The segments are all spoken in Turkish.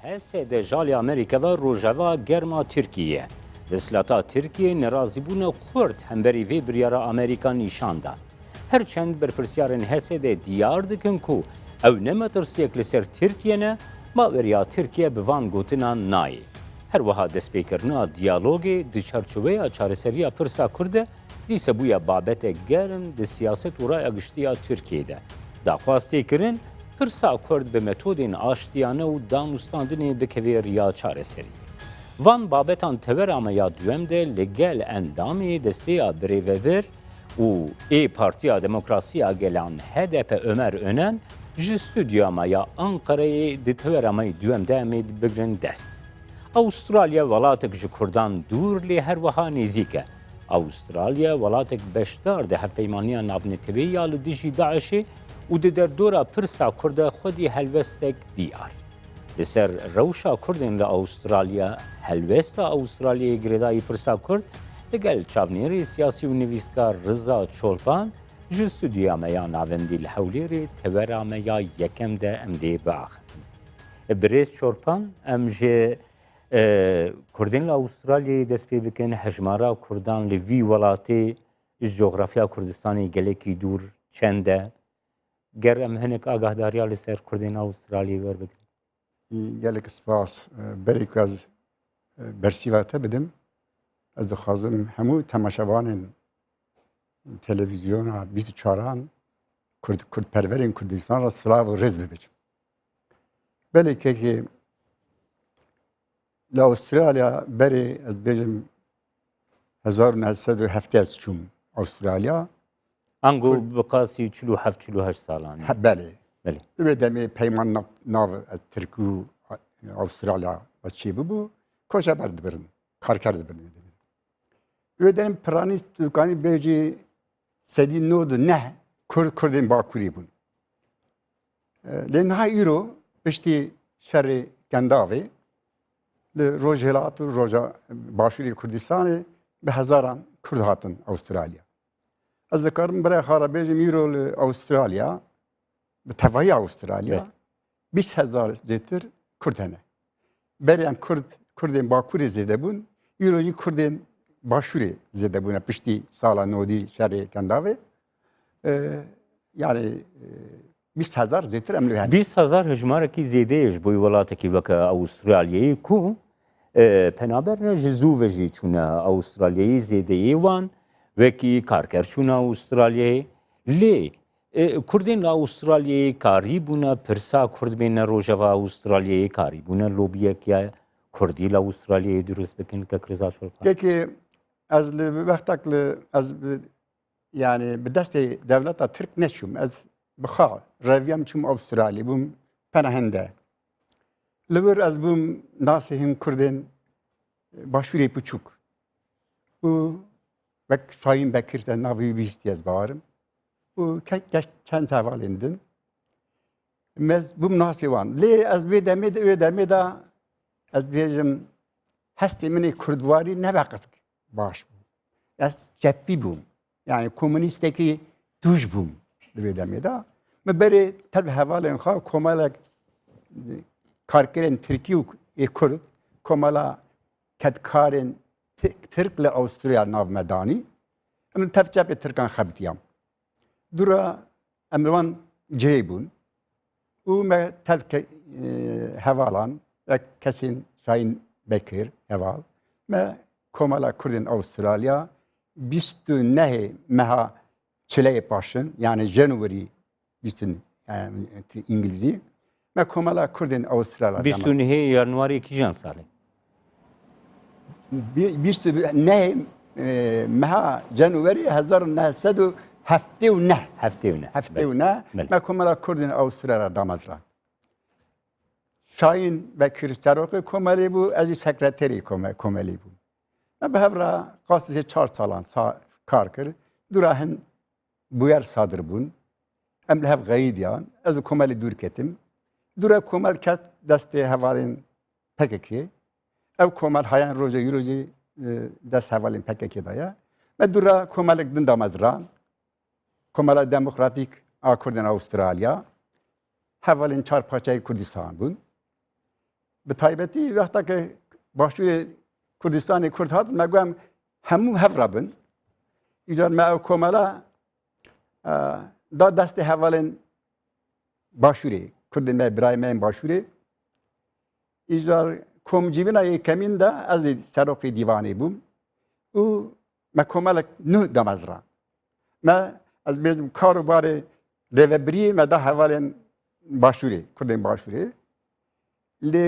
هسه دجال امریکا و روجاوا گرما ترکیه دسلتا ترکیه نرازی بونه خورد همبری وی بریارا امریکا نشان داد هرچند برپرسیارن هسه ده دیار دکن کو او نمترسیک لسر ترکیه نه ما وریا ترکیه بوان گوتنا نای هر وها دسپیکرنا دیالوگی دی چارچوبه چارسریا پرسا کرده دی سبویا بابت گرم دی سیاست و رای اگشتیا ترکیه ده داخواستی کرن پرسا کرد به متودین آشتیانه و دانوستاندنی بکویر یا چارسری. وان بابتان تور اما یا دوم ده لگل اندامی دستی بریوور و ای پارتیا دموکراسیا گلان HDP Ömer Önen ji stüdyo ama ya Ankara'yı ditver ama دوم ده امید بگرن دست. Avustralya ولاtek ji Kurdan دور لی هر وها نزیکه. Avustralya ولاtek beşdar de hevpeymaniya navnetibê ya li dijî Daişê û di derdora pirsa Kurda xwedî helwestek diyar. Li ser rewşa Kurdên li Avustralya, helwesta Avustralyayê girêdayî pirsa Kurd, digel çavnêrê siyasî û nivîskar Riza Çolpan ji stûdyoya me ya navendî li Hewlêrê tevera me ya yekem de em dê biaxivin. Birêz Çolpan, em ji Kurdên li Avustralyayê dest pê bikin hejmara Kurdan li vî welatê ji coğrafya Kurdistanê gelekî dûr çend e? گر ام هنک آگاهداری علی سر کردین استرالیایی ور بگیم. gelek spas berek az bersivate bidim. Az dixwazim hemû temaşevanên televizyona 24an Kurdperverên Kurdistan ra silav û rêz bibêjim. Belekekê li Avustralya berê ez bêjim 1970 ez çûm Avustralya. Ango بقاسی 47-48 سالانه. بله. بله. به دمی پیمان ناو ترکو استرالیا و چی ببو کجا برد برن کار کرده برن. به دمی پرانیست دکانی بیجی سدی نود نه کردن باکوری بون. لین های ایرو بشتی شر گنداوی لروجهلات و روجا باشوری کردستان به هزاران کرد هاتن استرالیا. از ذکرم برای خاربیج میرو استرالیا به توایی استرالیا 20,000 زیتر کردنه. برای کردن باکوری زیاده بون، ایروی کردن باشوری زیاده بونه پشتی سال نودی شهر کنداوی. yani 20,000 زیتر امروز. 20,000 هجماره کی زیادهش بوی ولاتی که وقت استرالیایی کو پنابر نه جزو وجی چونه استرالیایی زیادهی وان وکی کارکرچونه استرالیایی لی کردین لا استرالیایی کاری بونه پرسا کرد بین روجوا استرالیایی کاری بونه لوبیه که کردی لا استرالیایی درست بکن که کرزا شد. که از وقتی از yani به دست دولت ترک نشوم از بخوا رویم چوم استرالی بوم پناهنده لور از بوم ناسهم کردن باشوری پچوک و شاین بکرد ناوی بیستی از بارم و چند سوال اندن مز بوم ناسیوان لی از بیدمی دا از بیجم هستی منی کردواری نباقص باش بوم از جبی بوم yani komünisteki duş bum dedim da. Mebere tabi havalen kha komala karkeren Türkiye Kurd komala kadkaren Türkle Avusturya nav medani. Ama tefcap Türkan xabtiyam. Dura emran ceybun. O me tevke havalan ve kesin Şahin Bekir heval. Me komala Kurdin Avustralya 29 meha çileye başın yani January 29 İngilizce ve komala Kurdin Avustralya 29 Yanvar 2000 salı. 29 meha January 1979 ve komala Kurdin Avustralya damazran. Şahin ve Kırıştaroğlu komali bu az sekreteri komali bu. به هفته قاصد 4 سالان کار کرد دورهن بویر صادر بون ام له غیدیان از کمال دور کتیم دوره کمال کت دست حوالین پککی او کمال هایان روزی دست حوالین پککی دایا و دوره کمال دن دامزران کمال دموکراتیک آکردن استرالیا حوالین 4 پارچه کردستان بون به تایبەتی وقتا که باشوور کوردستانی کورد هات مگویم همو هفرابن ایجار ما او کوملا دا دست حوالن باشوری کرد ما برای من باشوری ایجار کوم جیونا کمین دا از سراقی دیوانی بوم او ما کوملا نو دامزران ما از بیزم کاروبار ریوبری ما دا حوالن باشوری کردن باشوری لی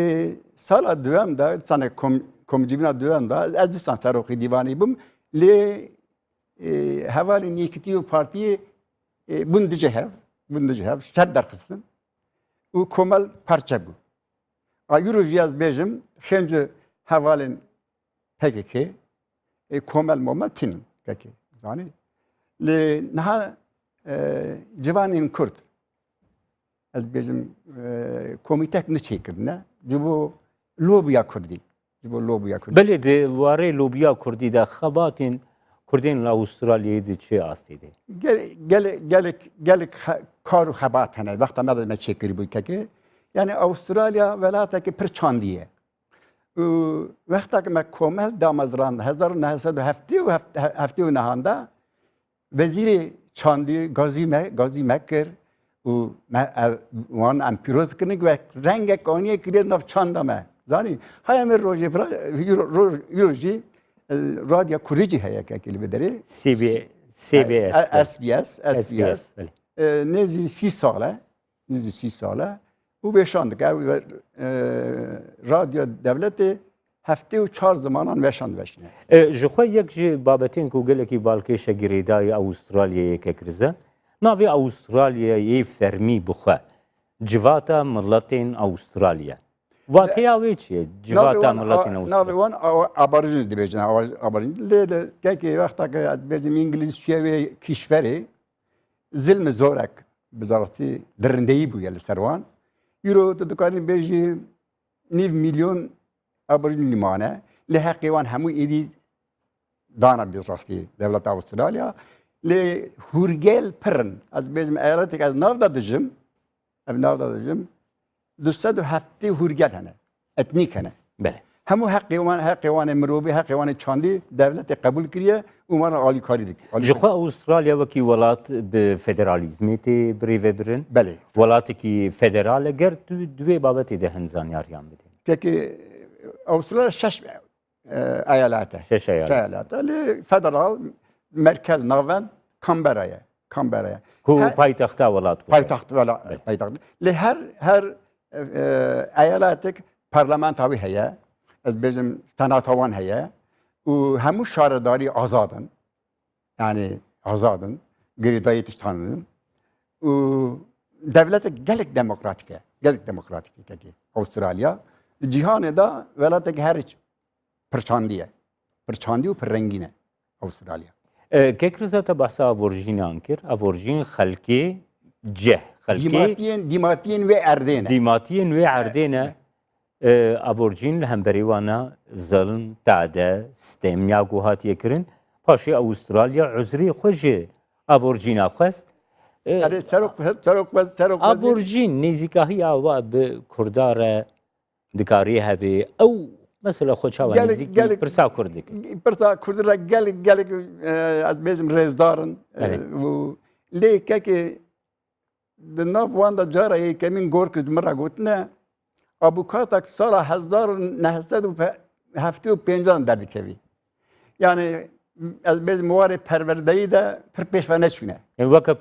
سال دوام دا سنه کوم جیونا دوام دا از دوستان سراقی دیوانی بوم لی حوالن یکیتی و پارتی بندجه هف شر درخستن و کومل پارچه بو ayuru jiyaz bejim xence havalin PKK komel momel tinin peki yani le naha civanin Kürt az bejim komitek ne çekirne bu lobiya Kürdi bu lobiya Kürdi بله ده واره لوبیا کردی ده خباتین کردین لا استرالیایی ده چه آستیده gel karu xabat hene vaqta me çekir bu keki yani Avustralya velataki pir çandiye. Vaqta ki me komel damazran 1970 nahanda veziri çandi Gazi Mekker u wan ampiroz kini ve renge kaniye kirir nav çanda me. Zani hayam roji roji radyo Kurdici heye kekili bederi. SBS. Nezi 6 sale. Nezi 6 sale. Bu veşandık. Radyo devleti hafte u 4 zamanan veşandı veşne. جخوا یک جی بابتین کو گله کی بالکش گریدای استرالیا یک کرزه ناوی استرالیا یی فرمی بخوا جواتا ملتین استرالیا واتیا ویچی جواتا ملتین Navi استرالیا wan aborjin dibecin aborjin le ki vaqta ki bizim İngiliz şevi kişveri zilm zorak bizarati derindeyi bu yel servan euro tutukani beji 9 milyon aborjin limane le haqiwan hamu idi dana bizrasti devlet Avustralya le hurgel pırın az bizim eyaletik az navda dicim دوستو هفته هورگل هنه اتنیک هنه بله همو حقیوان مروبی حقیوان چاندی دولت قبول کریه اومان عالی کاری دیگه جخوا استرالیا وکی ولات به فدرالیزمی تی بریو برن بله ولاتی کی فدرال گر دوی بابتی ده هنزان یاریان بده پeki Avustralya şeş eyalete شش ایال لی فدرال merkez naven Canberra'ya کو پایتختا ولات بود payitaht لی her eyaletik parlamentavi heye az bizim senatavan heye u hemu şaredari azadın yani azadın giridayet tanının u devlete gelek demokratik ki Avustralya cihanı da velatek her perçandiye u perrengine Avustralya که کرزاتا بحثا ابورژینان کر ابورژین خلکی جه خلکی دیماتین ve erdene دیماتین و عردینه ابورژین هم بریوانا ظلم تعده ستم یا گوهاتیه کرن پاشی استرالیا عذری خوش ابورژینا خواست yani serok ابورژین نزیکاهی آوا به کردار دکاری هبی او مثلا خوشا و نزیکی پرسا کردی Pırsa Kurdura gelek az bizim rezdarın bu leke ki de nav wanda jara kemin gork mera gotne abukatak sala 1950 derdi kevi yani az bizim muare perverdeyi de perpeş ve neçune yani vaka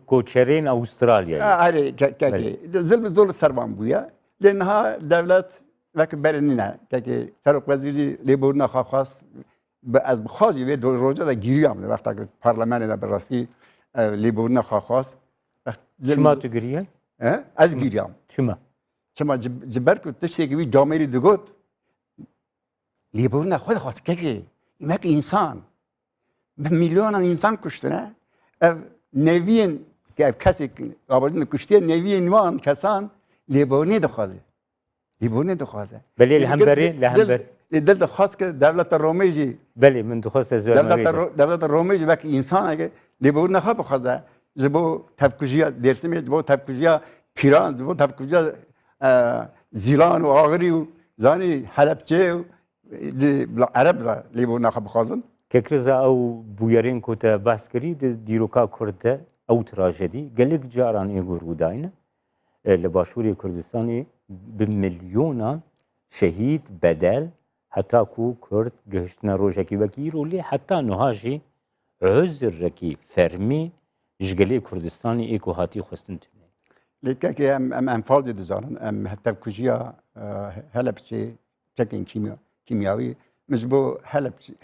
koçerin Avustralya hayır keki zilm zor servan bu ya lenha devlet وقتی برنینه که سرک وزیری لیبورنا خواست از بخوازی و دو روزه دا گیری هم وقتی که پارلمان دا براستی لیبورنا خواست چما تو گریه؟ از گیری هم چما جبر که تشتی که وی جامعی دگوت لیبورنا خود خواست که اینا که انسان میلیون انسان کشته نه نوین که کسی آبادین کشته نوین وان کسان لیبورنی دخوازه لیبونی دخوازه. بله لهمبری دل دخواست که دولت رومیجی. بله من دخواست زور دولت رومیجی وقتی انسان اگه لیبون نخواه بخوازه. جبو تفکیجیا درسمی جبو تفکیجیا پیران جبو تفکیجیا زیلان و آغری و زانی حلبچه و عرب دا لیبو نخب خازن کەکرزا ئەو بویەرێن کۆتە باسکەری دیرۆکا کوردە ئەو تراژەدی گەلێک جاران ئێگو ڕووداینە لە باشووری کوردستانی بملیۆنان شەهید بەدەل هەتاکو کورد گەشتنە ڕۆژێکی وەکیر و لێ حتا نوهاژی عزرێکی فەرمی ژگەلێ کوردستانی ئێک و هاتی خستن تونێ لیکه ام انفال دزارن ام حتی کجیا حلبچه چکن کیمیاوی مجبو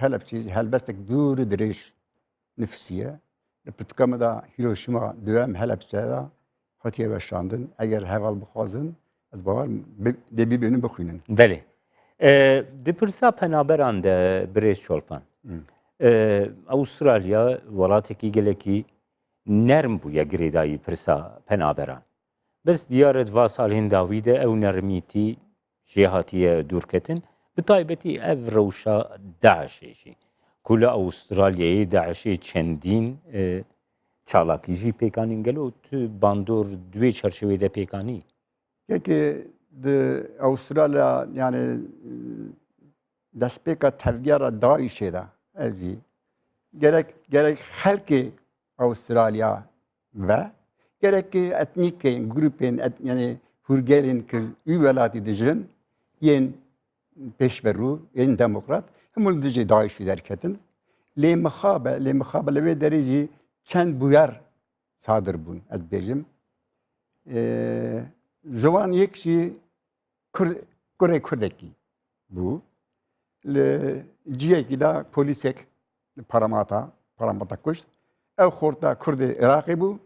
حلبچه هلبستک دور دريش نفسيه بتكم دا هيروشيما دوام حلبچه دا هاتیه بشاندن اگر هوال بخوازن از باور دبی بینن بخوینن بله دی پرسا پنابران ده بريش شولپان استرالیا ولاتێکی گەلێکی نەرم بووە گرێدایی پرسا پەنابەران بەس دیارەت وا ساڵێن داویدە ئەو نەرمیتی ژێ هاتیە دوورکەتن بتایبەتی ئەv ڕەوشە داعشێژی کو لە ئەوسترالیایە داعشێ چەندین چالاکیژی پێکانین گەلۆ تو باندۆر دوێ چەرچەوەیدا پێکانی یەکێ ئەوسترالیا یانێ دەستپێکە تەڤگەرە داعشێدا ئەڤی gerek xelkê Avustralya ve gerekki etnikên grupên yani hûrgerên kir û welatî dijin yên pêşverû yên demokrat hemû dijî Daişî derketin lê mixabe li vê derê jî çend bûyar sadir bûn ez bêjim ji wan yek jî kurê kurdekî bû li ciyekî da polîsek paramata kuşt. Ev xorta Kurdê Iraqê bû.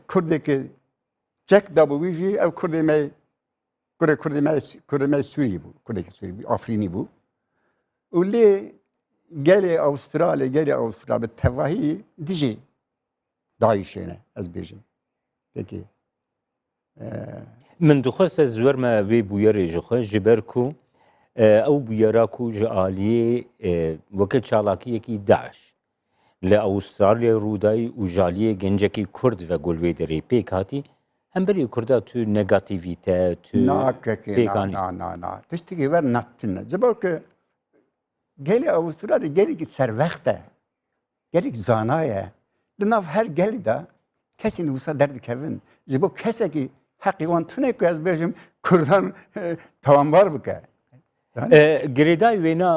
Kurdekî çek dabû wî jî ev Kurdê me Sûrî bû. Kurdekî Sûrî bû, Afrînî bû. û lê gelê Avustralya bi tevahî dijî Daişê ne ez bêjim. Pekî. من dixwest ez werme vê bûyerê ji xwe ji ber ku ئەو بویەرا ku ji aliyê weke çalakiyekî Daeş li Avustralyayê rûdayî û jaliyê gencekî Kurd ve gul wê derê pêk hatî hemberî Kurda tu negatîvîte tu pêkanî na tiştekî wer nattine cibo ki gelê Avustralya gelekî serwext e gelek zana ye li nav her gelê de kesên wisa derdikevin ji bo kesekî heqî wan tune ku ez bêjim Kurdan tawanbar bike گرێدای وێنا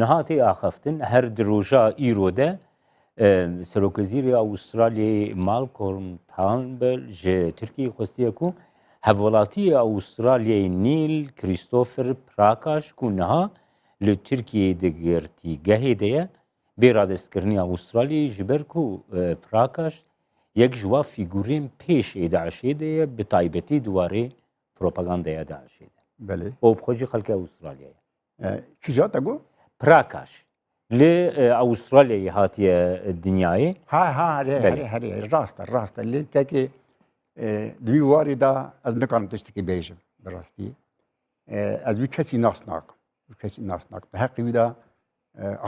نەهاتێ ئاخەفتن هەر درۆژا ئیرۆ de Serokvezîrê Avustralyayê Malcolm Turnbull ji Tirkiyeyê xwestiye ku hevwelatiyê Avustralyayê Neil Christopher Prakash ku niha li Tirkiyeyê di girtîgehê de ye bê radestkirinî Avustralyayê ji ber ku Prakash yek ji wa fîgûrên pêşê Daişê de ye bi taybetî diwarê propagandaya Daişê de Belê. O bixwejî xelkê Avustralyayê. Kîja te got? Prakash. Li Avustralyayê hatiye dinyayê. Herê rast e. Lê tekê di wî warê da ez nikarim tiştekî bêjim bi rastî. Ez wî kesî nas nakim. Bi heqî wî da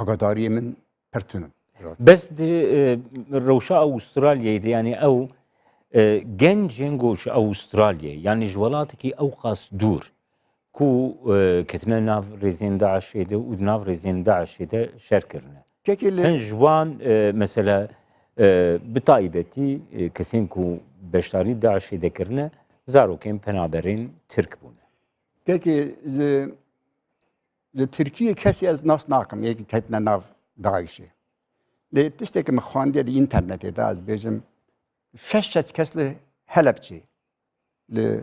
agadariyê min pir tune. Bes di rewşa Avustralyayê de yanî ew gencên goç Avustralyayê yanî ji welatekî ew qas dûr ku ketine nav rêzên Daişê de û nav rêzên Daişê de şer kirine. Hin ji wan mesela bi taybetî kesên ku beşdarî Daişê de kirine zarokên penaberên Tirk bûne. Pekî li Tirkiyê kesî ez nas nakim yekî ketine nav Daişê. Lê tiştekî min xwandiye di înternetê de ez bêjim 600 kes li Helepçê, li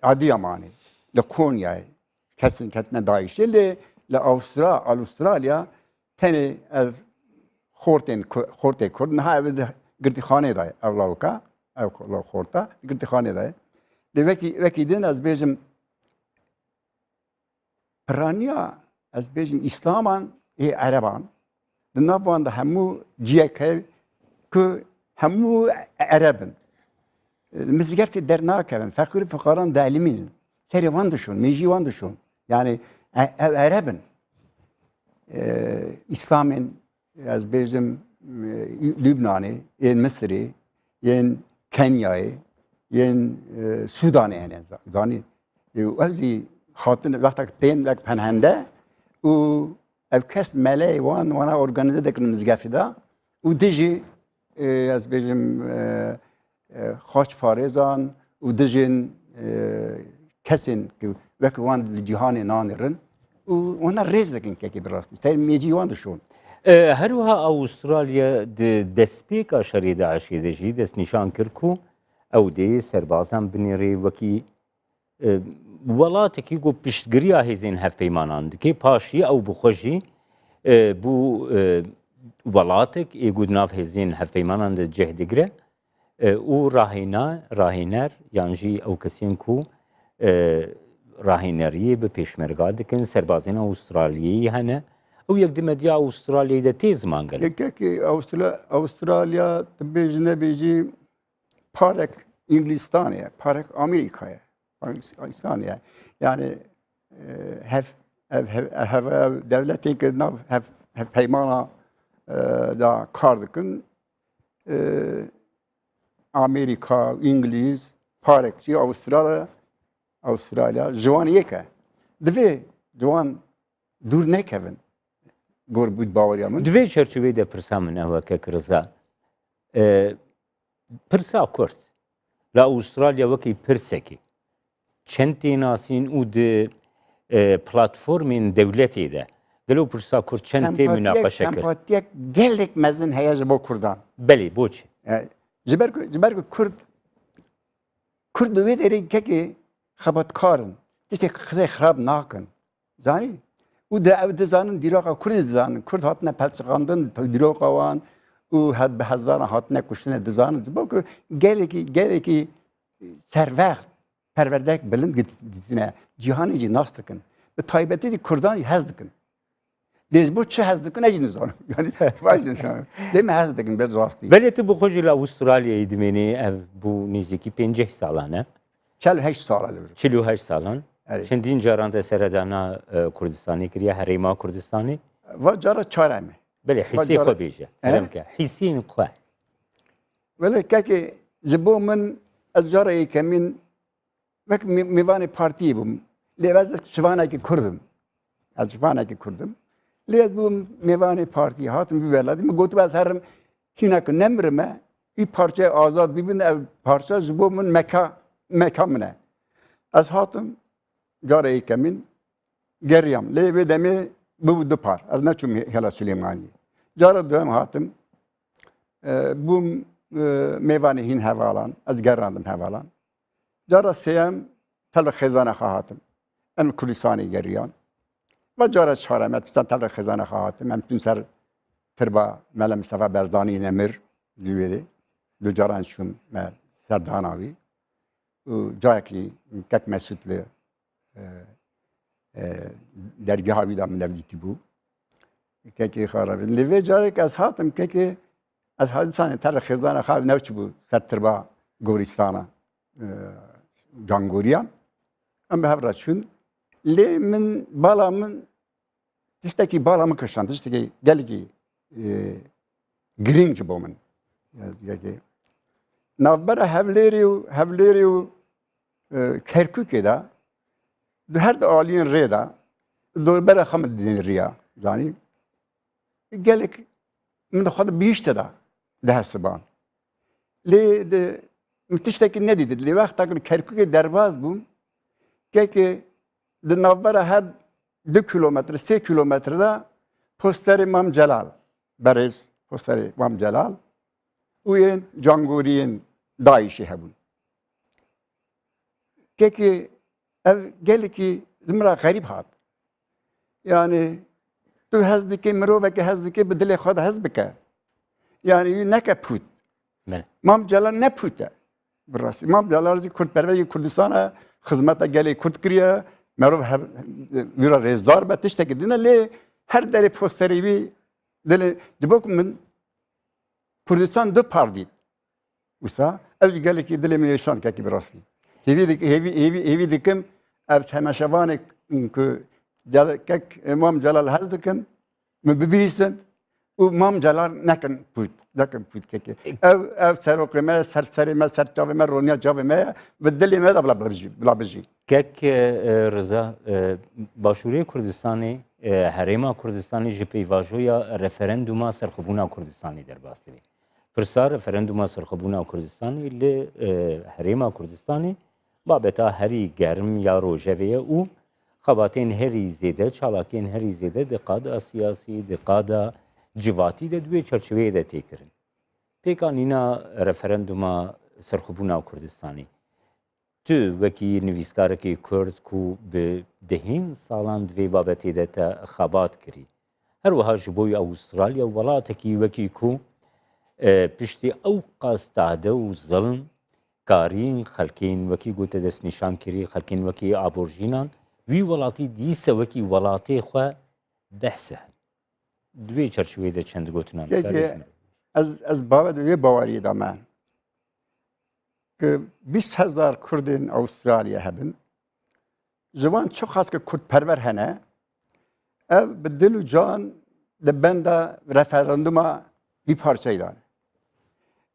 Adiyamanê, li Konyayê kesin ketine Daişê lê li Avustralya tenê ev xortê Kurd niha ev di girtîxanê de ye ev lawika ev xorta girtîxanê de ye. Lê wekî din ez bêjim piraniya ez bêjim îslaman ê Ereban di nav wan de hemû ciyek heye ku hemû Erebin. Mizgeftê dernakevin, feqîr fuqaran delimînin. Serê wan dişon, mêjî wan dişon. Yani ev Erebin. İslamên ez bêjim Lübnanê, yên Misrê, yên Kenyayê, yên Sudanê hene zanî. وأوزي خاطر وقتك تين لك پنهنده و ev kes meleği wana organize dekin mizgafida u dijî ez bêjim xaç parêzan û dijin kesên ku wek wan li cîhanê nanirin û wana rêz dikin kekê bi rastî ser mêcî wan dişon. هەروەها ئەوسترالیا دەستپێکا شەڕی داعشی دەژی دەستنیشان کرد و ئەو دێ سەربازان بنێڕێ وەکی وڵاتێکی گۆ پشتگiriya hêzên hevpeymanan dike paşî ew bixwe jî bû welatek ê got nav hêzên hevpeymanan de cih digire û rahîner yan jî ew kesên ku rahîneriyê bi pêşmerga dikin serbazên Avustralyayê hene ew yek di medya Avustralyayê de tê ziman gelek. Yekekî Avustralya dibêjî nebêjî parek İngilistanê, parek Amerîkayê, Pakistanê. Yani hev devletên ki nav hevpeymana da kar dikin Amerika, İngiliz, parekçi Avustralya ciwan yek e. Divê ciwan dûr nekevin gor bûd baweriya min. Divê çerçeveyê de pirsa min ew e kek Riza. Pirsa Kurd li Avustralya wekî pirsekê çend tê nasîn û di platformên dewletê de gelo pirsa Kurd çend tê münaqeşe kir. Sempatiyek gelek mezin heye ji bo Kurdan. Belê boçi. Ji ber ku Kurd di wê derê kekê xebatkarin tiştê xizê xirab nakin. Zanî? û de ew dizanin dîroqa Kurdî dizanin. Kurd hatine pelçiqandin dîroqa wan û bi hezaran hatine kuştinê dizanin. Ji bo ku gelekî servext perwerdek bilind dîtine cîhanê jî nas dikin. Bi taybetî dî Kurdan jî hez dikin. Lê bu çi hez dikin ecî nizanim. Yani baş nizanim. Lê me hez dikin ber rastî. Belê tu bixwe jî li Avustralyayê dimênî ev bû nêzîkî 50 salan e. 48 sal li vir. 48 salan. Çendîn caran te seredana Kurdistanê kiriye herêma Kurdistanê. Va cara çare me. Belê hîsê xwe bêje. Heremke hîsên xwe. Welê kekê ji bo min ez cara yekemîn wek mêvanê partiyê bûm. Lê ez şivanekî Kurdim. Ez şivanekî Kurdim. Lê ez bûm mêvanê partiyê hatim vî welatî min gotibe ez herim hîneke nemirime wî parçeyê azad bibin ev parça ji bo min meka min e. Ez hatim cara yekemîn geriyam. Lê vê demê bibû du par. Ez neçûm hêla Süleymaniyê. Cara duhem hatim bûm mêvanê hîn hevalan. Ez gerandim hevalan. Cara sêyem tel xêzana xwe hatim. Em Kurdistanê geriyan. Ve cara çarem etistan tel xêzana xwe hatim. Em tûn ser tirba Mele Mustafa Berzanî Nemir dûwêrê. Du caran çûm me serdana wî. û carekî kek mesûd li dergeha wî da min nevdîtî bû. Kekê xarabî. Lê vê carek ez hatim kekê ez hadisanê tel xêzana xwe newçibû ser tirba Gorîstana cangoriyan. Em bi hev re çûn. Lê min bala min tiştekî bala min kişand. Tiştekî gelekî girîng ji bo min. Navbera Hevlêrê û Kerkûkê de di her de aliyên rê de dorbera xwe min didin riya. Zanî? Gelek min dixwe di bihîşte de dihesiban. Lê di tiştekî nedîdît. Lê wextekî li Kerkûkê derbas bûm kekê di navbera her 2 kilometre, 3 kilometre de posterê Mam Celal. Berêz posterê Mam Celal û yên cangoriyên Daişê hebûn. Kekê ev gelekî di min re xerîb hat. Yani tu hez dikê mirovekî hez dikê bi dilê xwe de hez bike. Yani wî neke pût. Mam Celal ne pût e. Bi rastî Mam Celal jî Kurdperverî Kurdistana xizmeta gelê Kurd kiriye. Merov wî re rêzdar be tiştekî dîne lê her derê posterê wî dilê ji bo ku min Kurdistan du par dît. Wisa ev jî gelekî dilê min êşand kekî bi rastî. Hêvî dikim ev hemeşevanê ku kek Mam Celal hez dikin min bibihîstin و مامجلار نکن پود که اف سرقه ما سری ما سر جاوی ما رونیا جاوی ما و دلی ما بلا بجی کک رضا باشوری کردستانی هریما کردستانی جپی واژویا رفرندوما سرخبونا کردستانی در باستوی پرسا رفرندوما سرخبونا کردستانی ل هریما کردستانی بابتا هری گرم یا روجویه او خباتین هری زیده چالاکین هری زیده دقادا سیاسی دقادا جواتی ده دوی چرچوه ده تیکرن پیکانینا رفرندوما سرخبونا کردستانی تو وکی نویسکارکی کرد کو به دهین سالان دوی بابتی ده تا خبات کری هر وها جبوی استرالیا ولاتکی وکی کو پشتی او قاستاده و ظلم کارین خلکین وکی گوته دست نشان کری خلکین وکی آبورژینان وی ولاتی دیسه وکی ولاتی خواه بحثه دوی چرچوه ده چند گوتنان از باور دوی باوری دا من که 20,000 کردین استرالیا هبن جوان چو خاص که کرد پرور هنه او به دل و جان ده بنده رفراندوما بی پارچه دانه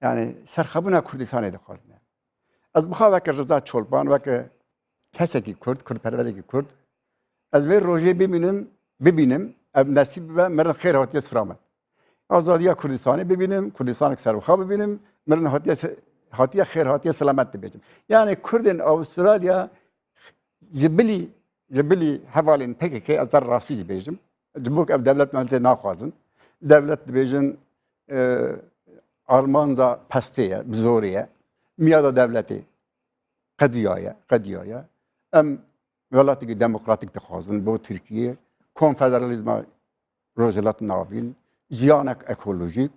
یعنی سرخبونا کردستانی ده خواستنه از بخواه وکر رضا چولپان وکر کسی که کرد پروری که کرد از وی روژه ببینم اب نصیب به مرن خیر هاتیه سفرامد آزادی کردستانی ببینم کردستان که سرخواه ببینم مرن هاتیه خیر هاتیه سلامت ببینم یعنی کردن استرالیا جبلی حوالین پکی که از در راسیزی بیجم جبوک اب دولت مالته ناخوازن دولت بیجن آلمانزا پستیه بزوریه میادا دولتی قدیایه ام ولاتی که دموکراتیک دخوازن با ترکیه کنفدرالیزم روزلات ناوین زیانک اکولوژیک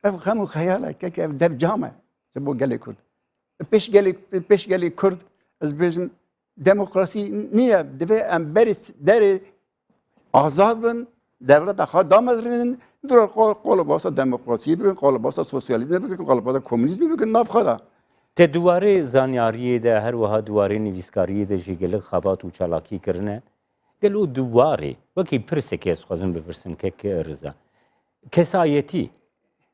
اف خمو خیاله که اف دب جامه جبو گلی کرد پیش گلی کرد از بیشم دموکراسی نیه دوی ام بریس در آزاد بن devlet daha damadırın dur kolu basa demokrasiyi bugün kolu basa sosyalizmi bugün kolu basa komünizmi bugün nafkada. Te duvarê zanyariyê de her wiha duwarê nivîskariyê de jî gelek xebat û çalakî kirine gel û duwarê wekî pirsekê ez dixwazim bipirsim keke Rıza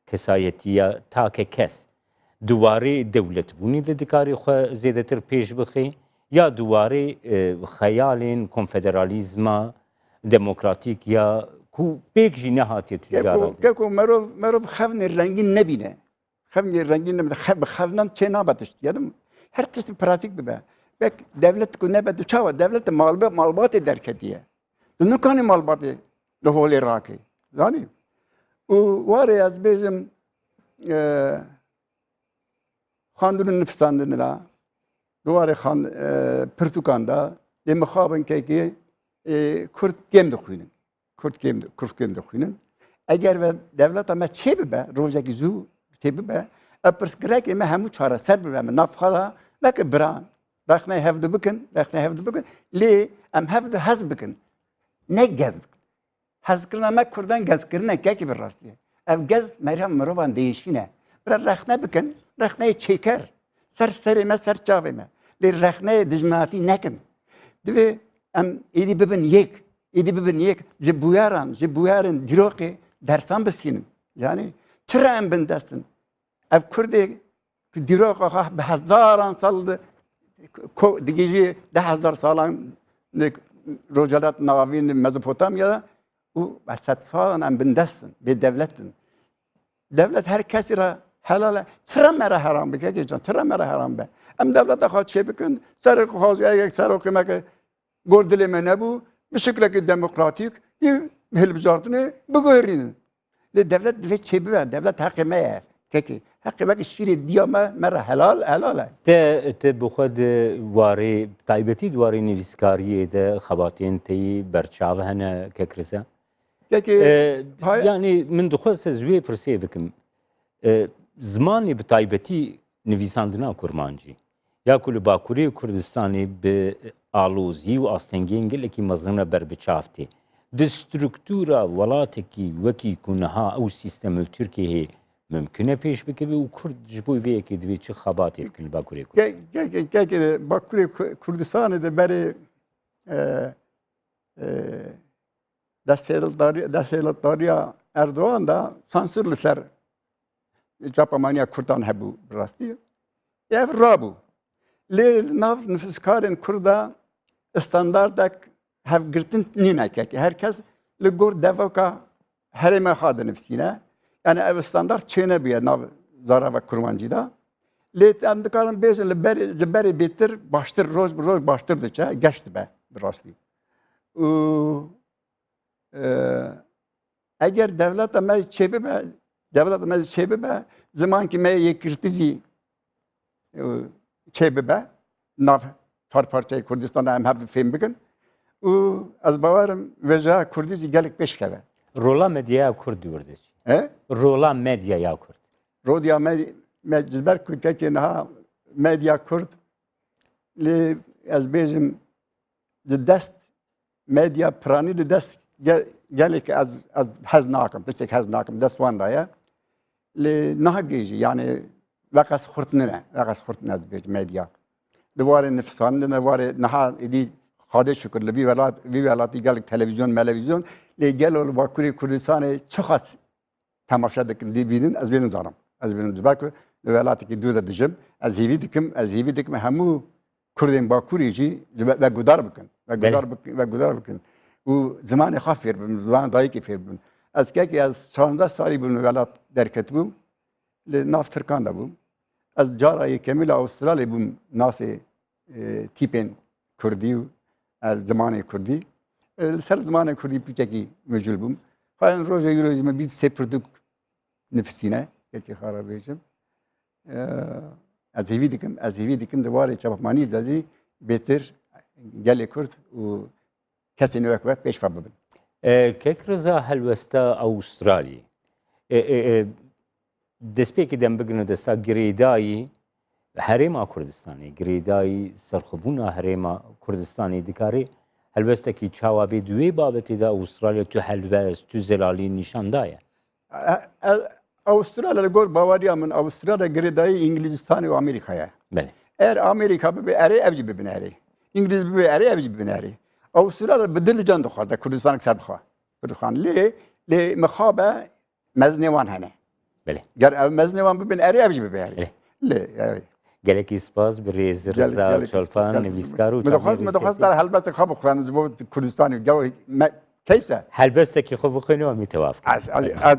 kesayetiya take kes duwarê dewletbûnê de dikarî xwe zêdetir pêş bixê ya duwarê xeyalên konfederalîzma demokratik ya ku pek jî nehatiye tujara Keko merov xevnê rengîn nebîne. Xevnê rengîn nebîne. Xevnan çê nabe tişt. Yani her tiştî pratik bibe. Bek devlet ku nebe tu çawa devlet malbatê derketiye. Tu nikanî malbatê li holê rakî. Zanî? û warê ez bêjim xandinên nifisandinê da duwarê pirtûkan da lê mixabin kekê Kurd gêm dixwînin. Kurd gêm dixwînin. Eger ve devleta me çê bibe, rojekî zû tê bibe, ev pirsgirêkê me hemû çareser bibe me navxala veke biran. Rexneyê hev dibikin, lê em hev di hez bikin. Ne gez bikin. Hezkirina me Kurdan gezkirinek kekî bir rastiye. Ev gez merhem mirovan değişîne. Bir rexne bikin, rexneyê çêker. Serê me ser çavê me. Lê rexneyê dijminatî nekin. Divê em êdî bibin yek ji bûyaran dîrokê dersan bisînin. Yani çira em bindestin. Ev Kurdê dîroka bi hezaran sal digê jî 10,000 salan rojalat navîn Mezopotamya'da û 100 salan em bindestin. Bê devletin. Devlet her kesî ra helal çira me re heram bike geçan çira me re heram be. Em devleta xwe çê bikin serê xwaziyek serokê me Gordilê me nebû, bi şeklekî demokratîk yê hilbijartinê bigihînin. Lê devlet divê çê bibe, devlet heqê me ye. Kekê, heqê wekî şîrê diya me re helal e. Te bi xwe di warê taybetî warê nivîskariyê de xebatên te yî berçav hene kek Rıza? Yani min dixwest ez wê pirsê bikim. Zimanê bi taybetî nivîsandina kurmancî ya ku li Bakurê Kurdistanê bi alozî û astengiyên gelekî mezin re berbiçav tê. Di strûktûra welatekî wekî ku niha ew sîstemil Tirkiyeyê mümkün e pêş bikeve û Kurd ji bo vê yekê divê çi xebatê bikin li Bakurê Kurdistanê? Gekê Bakurê Kurdistanê de berê destpêlatdariya Erdoğan da sansürlü ser Japamanya Kurdan hebu rastı. Ev rabu. Le nav nüfuskarın Kurda standardak hev girtin nine ki herkes le gor devaka hereme hadı nefsine. Yani ev standart çene bir nav zara ve kurmancıda. Le temdikarın bezen le beri bitir baştır roz baştırdıça geçti be rastı. Eğer devlet me çebe be devlet me çebe be zaman ki me yekirtizi çebe be nav tar parçayı Kurdistan'a hem hep film bikin. Az bavarım veja Kurdizi gelip beş kere. Rola medyaya Kurd diyordu. He? Rola medyaya Kurd. Rodya mecber Kürt'e naha medya Kurd li az bejim dest medya prani de dest gelek az haz nakım pek haz nakım dest vanda ya li naha geji yani vakas khurtnene az bej medya duvarı nefsan duvarı naha idi hade şükür li bir velati gelek televizyon li gel ol bakuri Kurdistan'ı çok az tamaşa dikin dibinin az benim zanım. Az benim zibak velatı ki duda dicim az hivi dikim hemu Kurdin bakurici ve gudar bikin. Bu zamanı khafir bin zaman dayı kefir bin. Az ki az 14 sali bin velat derket bu. Le nafterkan da bu. Az carayı kemil Avustralya bu nasıl tipen Kurdi zamanı Kurdi. Ser zamanı Kurdi püçeki mecul bu. Hayan roja yürüyüşme biz sepurduk nefsine. Ki harabeyeceğim. Az evi dikim de var ya çapmani zazi beter gel Kurd o kesin ve peş fabın. Kek rıza helvesta Avustralya. Despeki dem bugün desta giridayı Herêma Kurdistanê girêdayî serxwebûna Herêma Kurdistanê dikarê helbestekî çawa bê di wê babetê de Avustralya tu helbest tu zelalî nîşan daye. Avustralya li gor bawariya min Avustralya girêdayî İngilizistanê û Amerîkaya. Bele. Eğer Amerika bibe erê ev jî bibin erê. İngiliz bibe erê ev jî bibin erê. Avustralya bi dil can dixwaze Kurdistanek ser bixwe. Bixwan lê mixabe meznêwan hene. Bele. Ger ev meznêwan bibin erê ev jî bibe erê. Lê erê. Gelekî spas bi rêz Rıza Çolpan nivîskar û Mixwast der helbestek xwe bixwene ji bo Kurdistanê gelo keyse. Helbestekî xwe bixwîne wê tewaf. Az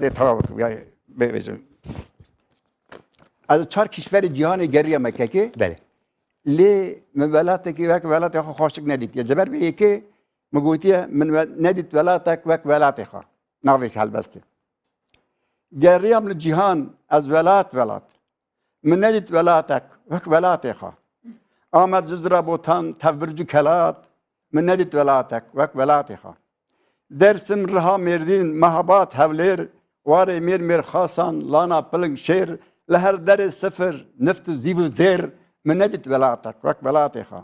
tewaf yani bêjim. Az çar kişveri cihanê geriye mekekê Bele. lê min welatekî wek welatê xwe xweşik nedîtiye. Ceber bê yekê min gotiye min nedît welatek wek welatê xwe. Navê helbestê. Geriyam li cîhan ez welat. Min nedît welatek wek welatê xwe. Amed Zizra botan tevbircû kelat min nedît welatek wek welatê xwe. Dersim riha Mêrdîn mehabat hevlêr warê mêr xasan lana piling şêr li her derê sifir nift û zîv û zêr min nedît welatek wek welatê xwe.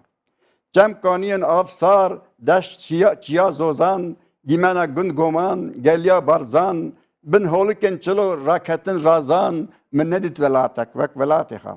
Cem kaniyên afsar deşt çiya zozan dîmena gund goman geliya barzan bin holikên çilo raketin razan min nedît welatek wek welatê xwe.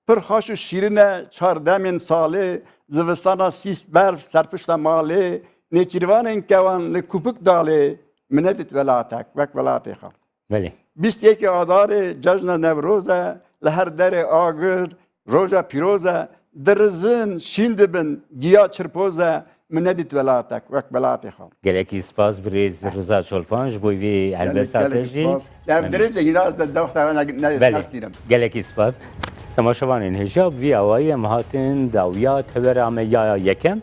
Pir xweş û şîrin e çardemên salê zivistana sîs berf serpişta malê nêçîrvanên kewan li kupik dalê min nedît welatek wek welatê xwe. Bele. 21 Adarê cejna Newroz e li her derê agir roja pîroz e dirizin şîn dibin giya çirpoz e min nedît welatek wek welatê xwe. Gelekî spas bi rêz Rıza Çolpan ji bo vê helbesta te jî. Ev dirêje yîna de dewxta Bele. Gelekî spas. Temaşevanên hêja vî awayî em hatin dawiya tevera me yaya yekem.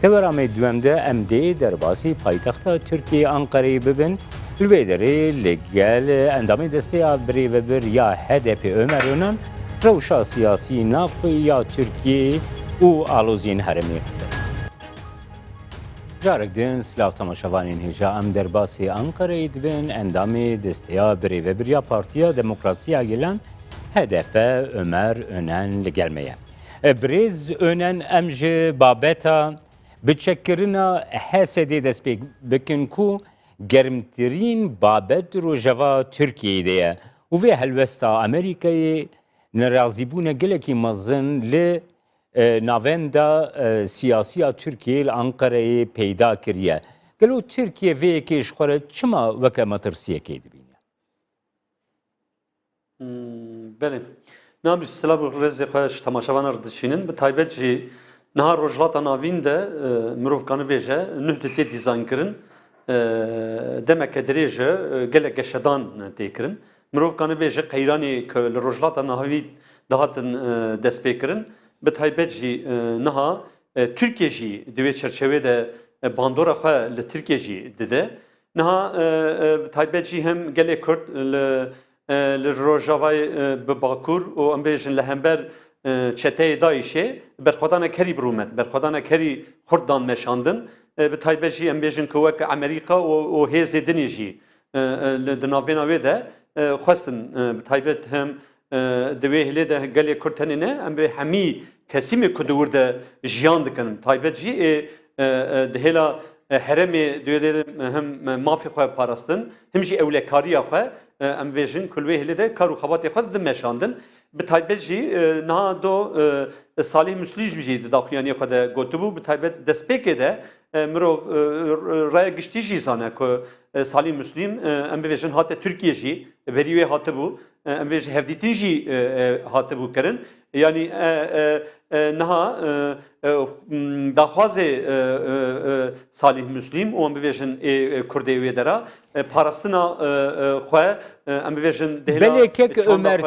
Tevera me duem de em dê derbasî paytexta Tirkiye Ankara'yê bibin. Li vê derê li gel endamê desteya birêvebir ya HDP Ömer Önen rewşa siyasî navxwe ya Tirkiye û aloziyên herêmê qise. Carek din silav temaşevanên hêja em derbasî Ankara'yê dibin endamê desteya birêvebir ya Partiya Demokrasiya Gelan HDP Ömer Önen li gel me ye. Birêz Önen em ji babeta biçekkirina HSD dest pê bikin ku germtirîn babet rojeva Tirkiyeyê de ye û vê helbesta Amerîkayê nerazîbûna gelekî mezin li navenda siyasiya Tirkiyeyê li Ankara'yê peyda kiriye. گلو ترکیه ویکیش خوره چما وکه مترسیەکەی دبینە بله نابی سلام رزق خوش تماشاوان ردشینن به تایبەت جی نها روجلata navîn de mirovkanı bêje nuh de tê dîzayn kirin demeke dirêje gelek geşedan tê kirin mirovkanı bêje qeyranê ku li rojlata navî dihatin destpêkirin bi taybet jî niha Türkiye jî di wê çerçevê de bandora xwe li Tirkiye jî dide niha taybet jî hem gelek Kurd li rojavayê bi Bakur û em bêjin li hember çeteyê Daişê berxwedana kerî birûmet berxwedana kerî Kurdan meşandin bi taybet jî em bêjin ku wek Amerîka û hêzê dinê jî di navbêna wê de xwestin bi taybet hem di wê hilê de gelê Kurd tenê ne em bê hemî kesimê ku di wir de jiyan dikin taybet jî di hêla heremê divê hem mafê xwe parastin hem jî ewlekariya xwe em bêjin ku li wê hilê de kar û xebatê xwe din meşandin bi taybet jî niha do Salih Müslî jî di daxuyaniyê xwe de gotibû bi taybet destpêkê de mirov raya giştî jî zane ku Salih Müslîm em bêjin hate Tirkiye jî berî wê hatibû em bêjin hevdîtin jî hatibû kirin yani niha daxwazê Salih Müslîm û em bêjin Kurdê wê de ra parastina xwe em bêjin belêkek Ömer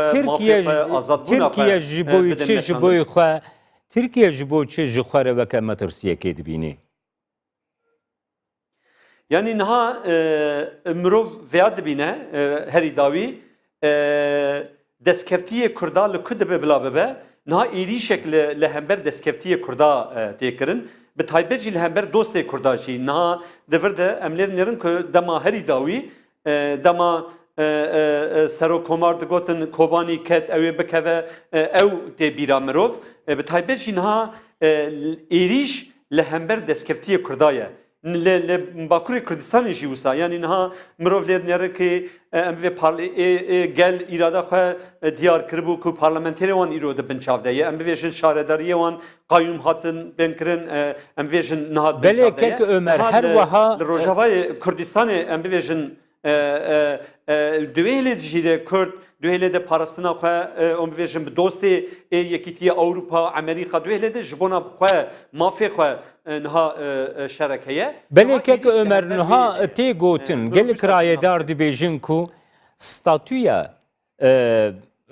Tirkiye ji bo çi ji bo xwe Tirkiye ji bo çi ji xwe re weke metirsiyekê dibînî yani niha mirov vêya dibîne herî dawî destkeftiyê Kurda li ku dibe bila bibe niha êrîşek li hember destkeftiyê Kurda tê kirin bi taybet jî li hember dostê Kurda jî niha divir de em lê dinêrin ku dema herî dawî dema Serokkomar digotin Kobanî ket ew ê bikeve ew tê bîra mirov bi taybet jî niha êrîş li hember destkeftiyê Kurda ye li Bakurê Kurdistanê jî wisa yani niha mirov lê dinêre ki em vê gel îrada xwe diyar kiribû ku parlamenterê wan îro di bin çav de ye em bêjin şaredariyê wan qayyum hatin bên kirin em bêjin niha belêkek Ömer her wiha li Rojavayê Kurdistanê em bêjin دوێ لێ دژیدە کورد دوێ لێ دە پاراستنا خو ام بێژم دۆستی یەکیتیە ئەوروپا ئەمریکا دوێ لێ دە ji bona xwe mafê xwe niha şerekeye belêkek Ömer niha tê gotin gelek rayedar dibêjin ku statûya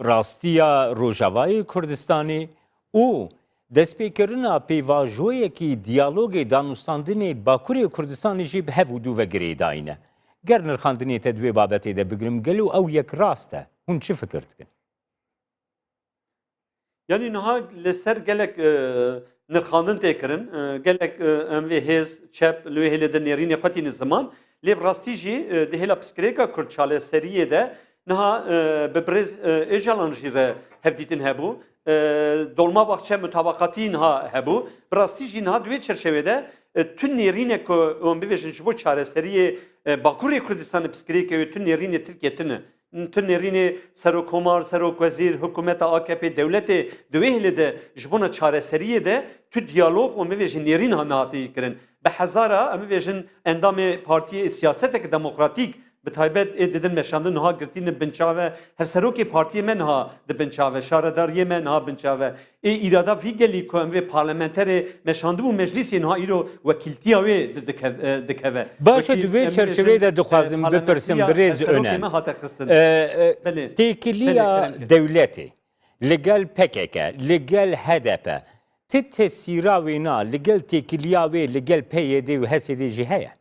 rastiya Rojavayê Kurdistanê û destpêkirina pêvajoyekî diyalogê danûstandinê Bakurê Kurdistanê jî bi hev û dû vegirê dayîne ger nirxandinê te divê babetê de bigirim gelo ew yek rast e hûn çi fikir dikin yani niha li ser gelek nirxandin tê kirin gelek em vê hêz çep li wê hêlê de nêrînê xwetîne ziman lê bi rastî jî di hêla piskirêka Kurd çaleseriyê de niha bi birêz Öcalan jî re hevdîtin hebû dolmabaxçe mutabaqatî niha hebû bi rastî jî niha di wê çerçevede tüm nêrînek ku em bibêjin ji bo çareseriyê Bakurê Kurdistanê piskirêkê wê tüm nêrînê Tirkiye tune tüm nêrînê Serokkomar, Serokwezîr, hikûmeta AKP dewletê di wê hêlê de ji bona çareseriyê de tu diyalog û em bibêjin nêrîn hatî kirin bi hezara em bibêjin endamê partiyê siyasetek demokratîk bi taybet ê didin meşandin niha girtînin binçave hevserokê partiyê me niha di binçave şaredariyê me niha binçave ê îrada vî gelî ku em vê parlamenterê meşandibû meclîsê niha îro wekîltiya wê dikeve baş e di vê çerçeveyê de dixwazim bipirsim birêz önem têkiliya dewletê li gel PKK li gel HDP ti tesîra wê na li gel têkiliya wê li gel PYD û HSD jî heye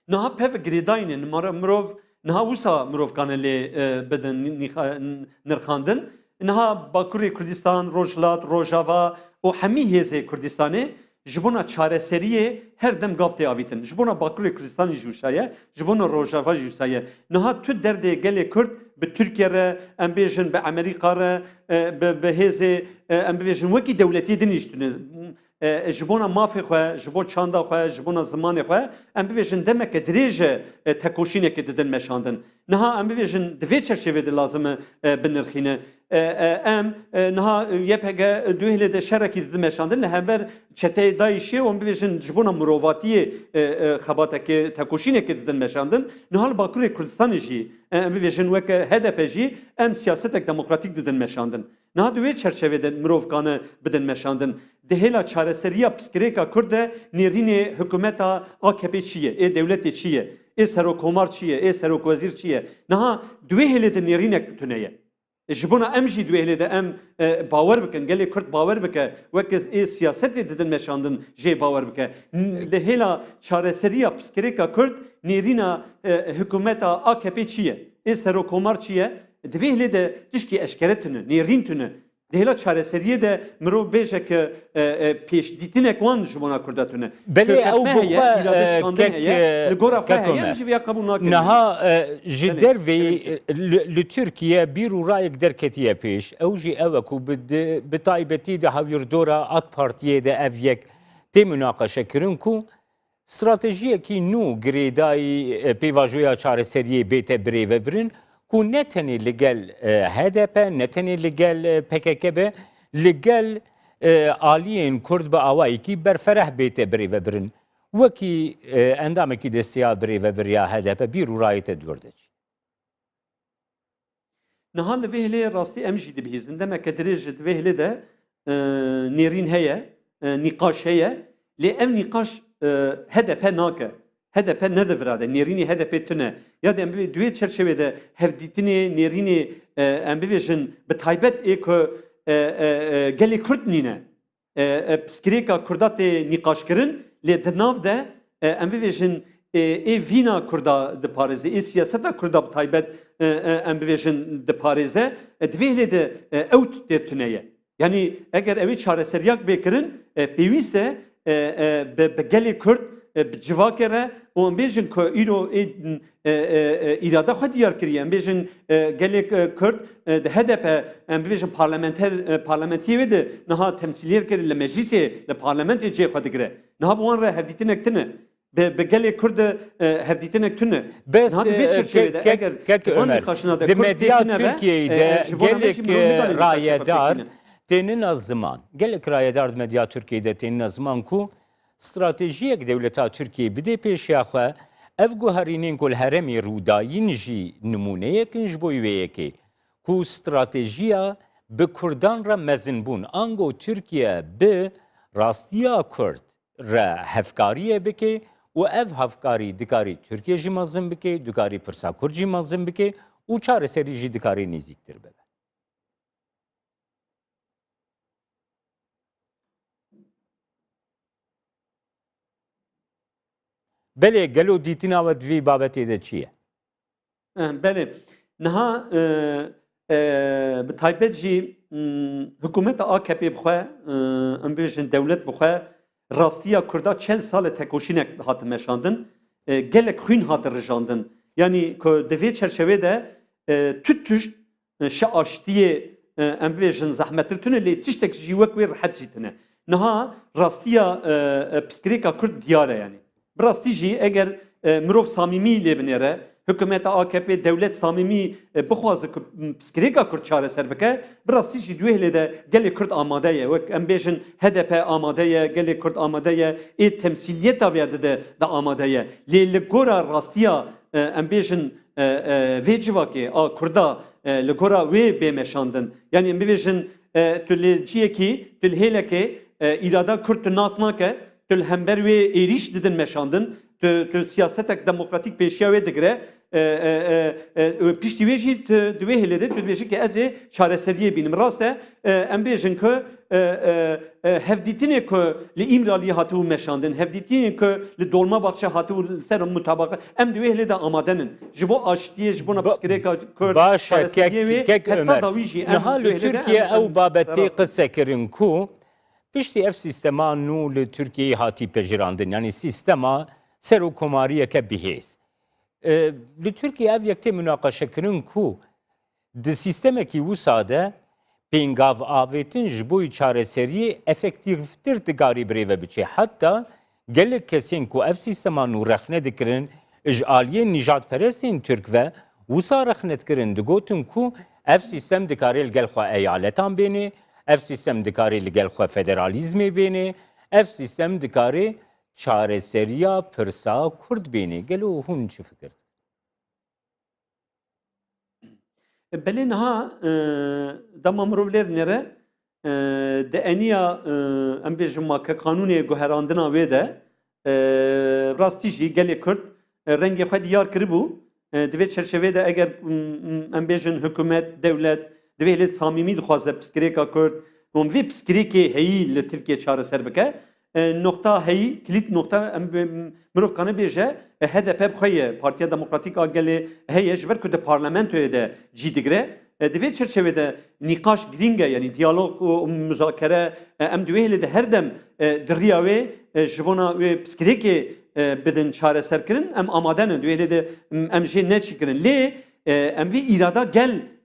niha pev girêdayînê mirov niha wisa mirovkane lê bidin nirxandin niha Bakurê Kurdistan, Rojhilat, Rojava û hemî hêzê Kurdistanê ji bona çareseriyê her dem gav tê avîtin ji bona Bakurê Kurdistanê jî wisa ye ji bona Rojava jî wisa ye niha tu derdê gelê Kurd bi Tirkiye re em bêjin bi Amerîka re bi hêzê em bêjin wekî dewletî din îştune ji bona mafê xwe ji bo çanda xwe ji bona zimanê xwe em bibêjin demeke dirêje tekoşînekê didin meşandin niha em bibêjin di vê çerçevê de lazim e binirxîne ام نها YPG دوهله ده شرکی دید مشاندن لهمبر چته دایشی و بیشن جبونا مروواتی خباته که تکوشینه که دید مشاندن نهال باکوری کردستان جی بیشن وک HDP جی ام سیاست دموکراتیک دید مشاندن نه دوی چرچوه ده مروفکانه بدن مشاندن دهلا چارەسەریya پسکرێکا Kurd de nêrînê hikûmeta AKP çi ye, ê dewletê çi ye, ê serokkomar çi ye, ê serokwezîr çi ye. Niha duê hêlê de nêrînek bitune ye. Ji bona em jî duê hêlê de em bawer bikin, gelê Kurd bawer bike, weke ê siyasetê didin meşandin jê bawer bike. Li hêla çarəseriya pskrêka Kurd nêrîna hikûmeta AKP çi ye, ê serokkomar çi ye. Divê hêlê de tişkî eşkere tune, nêrîn tune. Dehla çarəseriye de mirov bêje ki pêşdîtinek wan ji bona Kurda tune. Belê ew li gora xwe heye ji vêya qebûl nakirin. Niha ji dervê li Tirkiye bîr û rayek derketiye pêş. Ew jî ew e ku bi taybetî de hewîrdora AK Partiyê de ev yek tê münaqeşe kirin ku stratejiyekî nû girêdayî pêvajoya çarəseriyê bête birêvebirin ku ne tenê li gel HDP, ne tenê li gel PKK be, li gel aliyên Kurd bi awayekî berfereh bête birêvebirin. Wekî endamekî desteya birêvebiriya HDP bîr û rayê te dûr de çi. Niha li vê hêlê rastî em jî dibihîzin. Demek dirê ji divê hêlê de nêrîn heye, nîqaş heye. Lê ev nîqaş HDP nake. HDP nedivirade, nêrînê HDP tune. Ya de em bivê duê çerçevede hevdîtinê nêrînê em bibêjin bi taybet ê ku gelê Kurd nîne. Pskrêka Kurda tê nîqaşkirin, lê di nav de em bibêjin ê vîna Kurda diparêze, ê siyaseta Kurda bi taybet em bibêjin diparêze, divê hêlê de ew tê tune ye. Yani eger ew ê çarəseriyak bêkirin, pêwîst e bi gelê Kurd bi civakê re û em bêjin ku îro îrada xwe diyar kiriye. Em bêjin gelê Kurd di HDP em bêjin parlamentiyê wê de niha temsîliyê kir li meclisê li parlamentê cê xwe digire. Niha bi wan re hevdîtinek tune. Bi gelê Kurd hevdîtinek tune. Bes kek Ömer, di medya Türkiye'yi de gelek rayedar tenin az zaman. Gelek rayedar medya Türkiye'de tenin az zaman ku stratejiyek devleta Türkiye bide pêşiya xwe ev guherînên ku li heremê Rûdayîn jî nimûneyekin ji bo wê yekê ku stratejiya bi Kurdan re mezin bûn. Ango Türkiye bi rastiya Kurd re hevkariyê bike û ev hevkarî dikarî Türkiye jî mezin bike, dikarî pirsa Kurd jî mezin bike û çareserî jî dikarî nêzîktir bibe. Belê gelo dîtina we divî babetê de çi ye? Belê. Niha bi taybet jî hikûmeta AKP bixwe em bêjin dewlet bixwe rastiya Kurda çel sal tekoşînek hatin meşandin. Gelek xwîn hatin rijandin. Yani ku divê çerçevê de tut tuşt şi aştiyê em bêjin zehmetir tune lê tiştek jî wek wê rihet jî tune. Niha rastiya pskrêka Kurd diyar e yani. Birastî jî eger mirov samîmî lê binêre, hikûmeta AKP dewlet samîmî bixwaze ku pskrêka Kurd çareser bike, birastî jî duê hêlê de gelê Kurd amade ye. Wek em bêjin HDP amade ye, gelê Kurd amade ye, ê temsîliyeta vê de amade ye. Lê li gora rastiya em bêjin vê civakê a Kurda li gora wê bêmeşandin. Yani em bêjin tu lê ciyekî, tu li hêlekê îrada Kurd tu nas nake, tu li hember wê êrîş didin meşandin, tu siyasetek demokratîk pêşiya wê digire, piştî wê jî di wê hêlê de tu dibêjî ki ez ê çareseriyê bînim. Rast e em bêjin ku hevdîtinê ku li İmraliyê hatibû meşandin, hevdîtinê ku li Dolmabahçe hatibû ser mutabaqa, em di wê hêlê de amadenin. Ji bo aştiyê, ji bona pskrêka Kurd çareseriyê wê heta da wî jî em Niha li Tirkiye ew babetê qise kirin ku piştî ev sistema nû li Tirkiyeyê hatî pejirandin. Yani sistema serokkomariyeke bihêz. Li Tirkiye ev yek tê münaqeşe kirin ku di sistemekî wisa de pêngav avêtin ji bo çareseriyê efektîvtir dikarî birêve biçe. Heta gelek kesên ku ev sistema nû rexne dikirin ji aliyên nîjadperestên Türk ve wisa rexne dikirin digotin ku ev sistem dikarê li gel xwe eyaletan bêne, ev sistem dikarê li gel xwe federalizmê bêne, ev sistem dikarê çareseriya pirsa Kurd bêne. Gelo hûn çi fikir? Belê niha dema mirov lê dinêre di eniya em bêjin ma ke kanûnê guherandina wê de rastî jî gelê Kurd rengê xwe diyar kiribû. Di vê çerçevê de eger em bêjin hikûmet, dewlet divê lê samîmî dixwaze piskirêka Kurd û vê piskirêkê heyî li Tirkiye çareser bike. Nokta heyî, kilît nokta em mirov kanê bêje HDP xwe ye, Partiya Demokratîk a Gelê heye ji ber ku di parlamentoyê de cî digire. Di vê çerçevede nîqaş girîng e, yani diyalog û müzakere em divê lê de her dem di riya wê ji bona wê piskirêkê bidin çareserkirin em amade ne divê lê de em jê neçîkirin. Lê em vê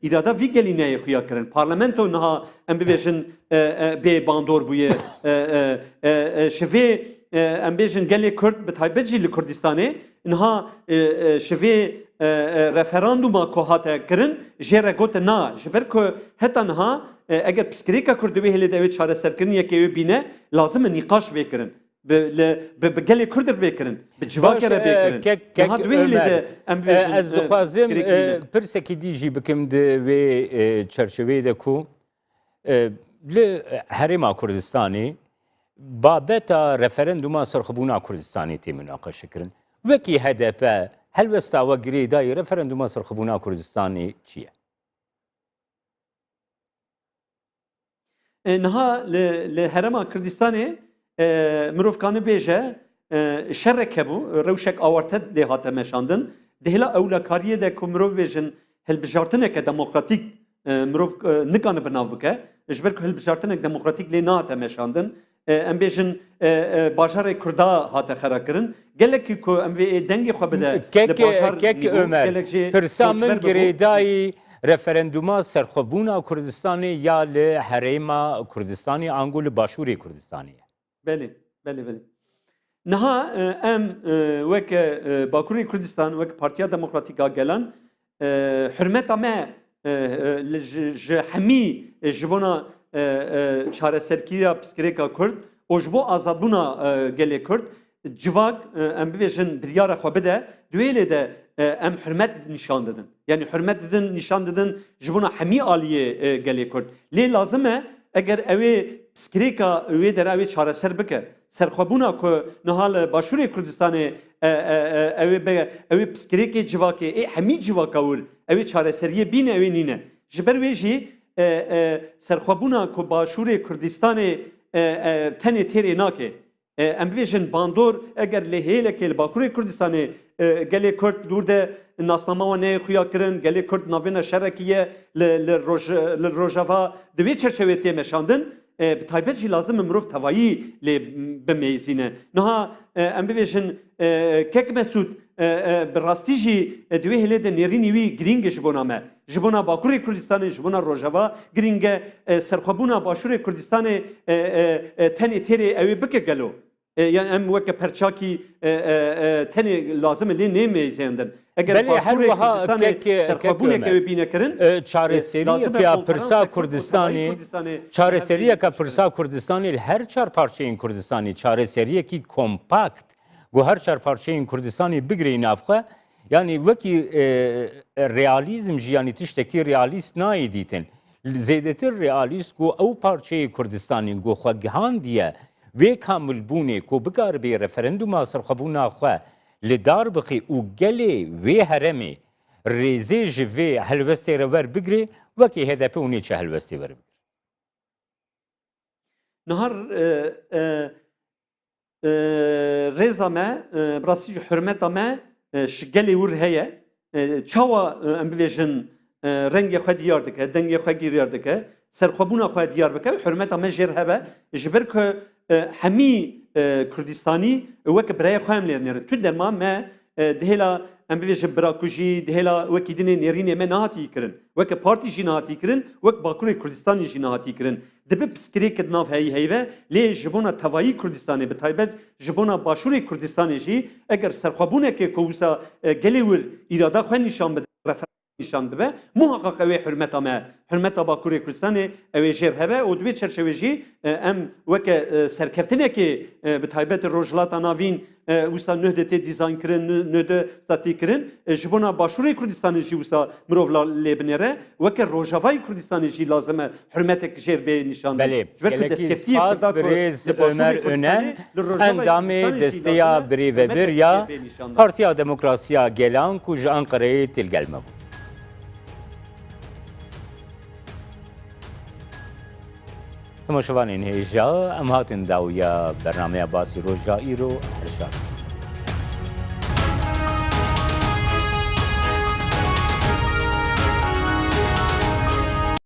îrada vî gelîneyê xuya kirin. Parlamento niha em bibêjin bê bandor bûye. Ji vê em bêjin gelê Kurd bi taybet jî li Kurdistanê niha ji vê referanduma ku hate kirin jê re gote na ji ber ku heta niha eger piskirêka Kurd divê hêlê de ew çareserkirin yekê ew bîne lazim e nîqaş vê kirin. Bi gelê Kurd re vê kirin. Bi civakê re vê kirin. Niha divê hêlê de em bêjin Ez dixwazim pirsekî dî jî bikim di vê çerçeveyê de ku li Herêma Kurdistanê babeta referanduma serxwebûna Kurdistanê tê münaqeşe kirin. Wekî HDP helwesta we girê dayê referanduma serxwebûna Kurdistanê çi ye? Niha li Herêma Kurdistanê mirov kanî bêje şerrek hebû, rewşek awarte lê hate meşandin. Di hêla ewlekariyê de ku mirov bêjin hilbijartineke demokratîk mirov nikane binav bike, ji ber ku hilbijartinek demokratîk lê nehate meşandin. Em bêjin bajarê Kurda hate xera kirin. Gelekî ku em vê dengê xwe bide Kek Ömer, pirsa min girêdayî referanduma serxwebûna Kurdistanê ya li Herêma Kurdistanê ango li Başûrê Kurdistanê ye? Belê. Niha em weke Bakurê Kurdistan wek Partiya Demokratîk a Gelan hürmeta me ji hemî ji bona çareserkiriya piskirêka Kurd û ji bo azadbûna gelê Kurd civak em bibêjin biryara xwe bide divê lê de em hürmet nîşan didin. Yani hürmet didin, nîşan didin ji bona hemî aliyê gelê Kurd. Lê lazim e eger ew piskirêka wê dere ew çareser bike. Serxwebûna ku niha li Başûrê Kurdistanê ew piskirêkê civakê hemî civaka wir ew çareseriyê bîne ew nîne. Ji ber wê jî serxwebûna ku Başûrê Kurdistanê tenê têrê nake. Em bêjin bandor eger lê hêlekê li Bakurê Kurdistanê gelê Kurd dûr de nasnama wan neyê xuya kirin, gelê Kurd navêna şerekî ye li Rojava di vê çerçevê tê meşandin. Bi taybet jî lazim e mirov tevayî lê bimêzîne. Niha em bibêjin Kek Mesûd bi rastî jî divê hêlê de nêrînî wî girîng e ji bona me. Ji bona Bakurê Kurdistanê, ji bona Rojava girîng e serxwebûna Başûrê Kurdistanê tenê têrê ew ê bike gelo. Yani em weke perçakî tenê lazim e lê nêmêzîndin. Eger Başûrê Kurdistanê serxwebûnek ew bîne kirin çareseriyeka pirsa Kurdistanê çareseriyeka pirsa Kurdistanê her çar parçeyên Kurdistanê çareseriyekî kompakt gu her çar parçeyên Kurdistanê bigirî nav xwe yani wekî realîzm jî yanî tiştekî realîst nayê dîtin. Zêdetir realîst gu ew parçeyê Kurdistanê gu xwe gihandiye vê kamilbûnê ku bikaribê referanduma serxwebûna xwe li dar bixî û gelê vê heremê rêzê ji vê helwestê re werbigirê wekî HDP û nêçe helwestê werbigir. Nihar rêza me birastî ji hürmeta me ji gelê wir heye. Çawa em bibêjin rengê xwe diyar dike, dengê xwe gîriyar dike, serxwebûna xwe diyar bike, hürmeta me jêr hebe ji ber ku hemî Kurdistanî weke biraya xwe em lê nêrin. Tu derma me di hêla em bibêjin bira ku jî di hêla wekî dinê nêrînê me nehatî kirin. Weke partî jî nehatî kirin, wek Bakurê Kurdistanê jî nehatî kirin. Dibe piskirêk nav heyî heyve lê ji bona tevayî Kurdistanê bi taybet ji bona Başûrê Kurdistanê jî eger serxwebûnekê ku wisa gelê wir îrada xwe nîşan bide nişan dibe muhakkak ev hürmeta me hürmeta Bakurê Kurdistanê ev jêr hebe û divê çerçevê jî em weke serkeftinekê bi taybet rojhilata navîn wisa nûh de tê dîzayn kirin nûh de statî kirin ji bona Başûrê Kurdistanê jî wisa mirov lê binêre weke Rojavayê Kurdistanê jî lazim e hürmetek jêr bê nîşan Belê, gelekî spas birêz Ömer Önen endamê desteya birêvebiriya Partiya Demokrasiya Gelan ku ji Enqereyê têlgelme bû. Temaşevanên hêja em hatin dawiya bernameya basî roja îro herşat.